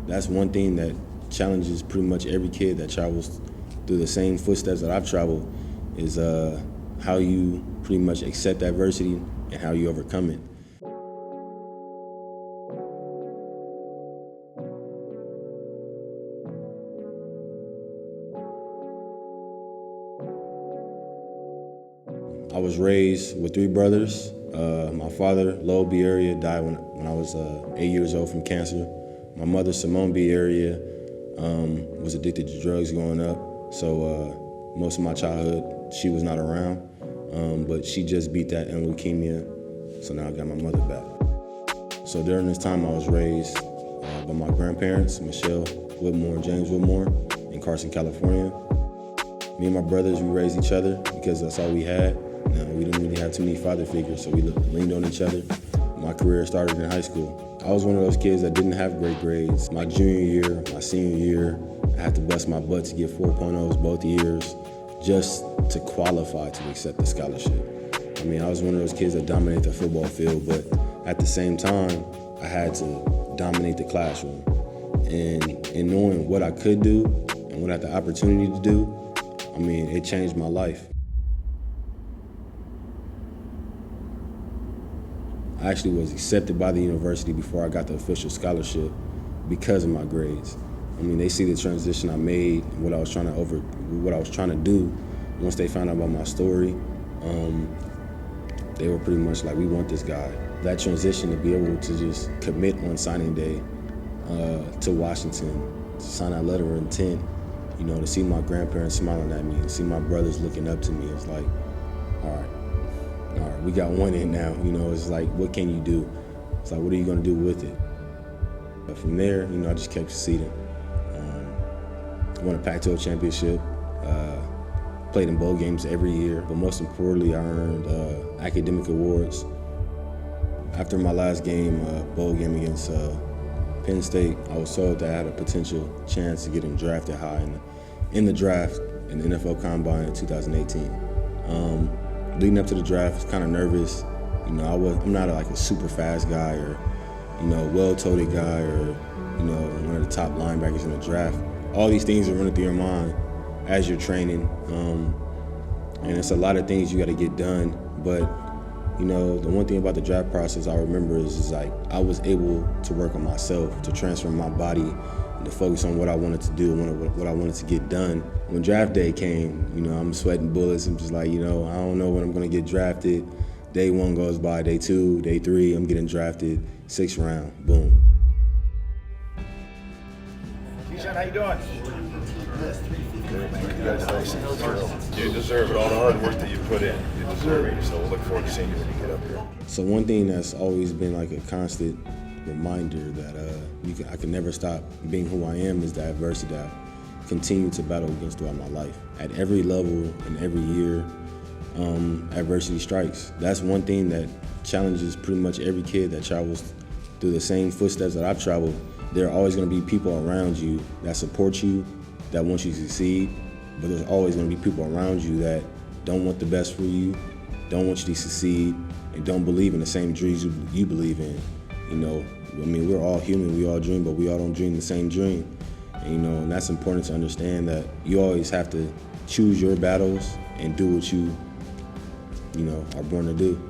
That's one thing that challenges pretty much every kid that travels through the same footsteps that I've traveled is how you pretty much accept adversity and how you overcome it. I was raised with three brothers. My father, Bierria, died when I was 8 years old from cancer. My mother, Simone Bierria, was addicted to drugs growing up. So most of my childhood, she was not around. But she just beat that in leukemia. So now I got my mother back. So during this time, I was raised by my grandparents, Michelle Whitmore and James Whitmore, in Carson, California. Me and my brothers, we raised each other because that's all we had. We didn't really have too many father figures, so we leaned on each other. My career started in high school. I was one of those kids that didn't have great grades. My junior year, my senior year, I had to bust my butt to get 4.0s both years just to qualify to accept the scholarship. I mean, I was one of those kids that dominated the football field, but at the same time, I had to dominate the classroom. And in knowing what I could do and what I had the opportunity to do, I mean, it changed my life. I actually was accepted by the university before I got the official scholarship because of my grades. I mean, they see the transition I made, what I was trying to do. Once they found out about my story, they were pretty much like, we want this guy. That transition to be able to just commit on signing day to Washington, to sign that letter of intent, you know, to see my grandparents smiling at me, to see my brothers looking up to me, it's like, all right, we got one in now, you know, it's like, what can you do? It's like, what are you gonna do with it? But from there, you know, I just kept succeeding. I won a Pac-12 championship, played in bowl games every year, but most importantly, I earned academic awards. After my last bowl game against Penn State, I was told that I had a potential chance of getting drafted high in the draft in the NFL Combine in 2018. Leading up to the draft, I was kind of nervous. You know, I'm not like a super fast guy or, you know, well-toted guy or, you know, one of the top linebackers in the draft. All these things are running through your mind as you're training. And it's a lot of things you got to get done. But, you know, the one thing about the draft process I remember is like I was able to work on myself, to transform my body, and to focus on what I wanted to do, what I wanted to get done. When draft day came, you know, I'm sweating bullets. I'm just like, you know, I don't know when I'm going to get drafted. Day one goes by, day two, day three, I'm getting drafted, 6th round, boom. Keishawn, how you doing? Good, man. Congratulations. You deserve it. All the hard work that you put in, you deserve it. So we'll look forward to seeing you when you get up here. So one thing that's always been like a constant reminder that I can never stop being who I am is the adversity that I continue to battle against throughout my life. At every level and every year, adversity strikes. That's one thing that challenges pretty much every kid that travels through the same footsteps that I've traveled. There are always going to be people around you that support you, that want you to succeed, but there's always going to be people around you that don't want the best for you, don't want you to succeed, and don't believe in the same dreams you believe in. You know, I mean, we're all human, we all dream, but we all don't dream the same dream. And, you know, and that's important to understand that you always have to choose your battles and do what you know, are born to do.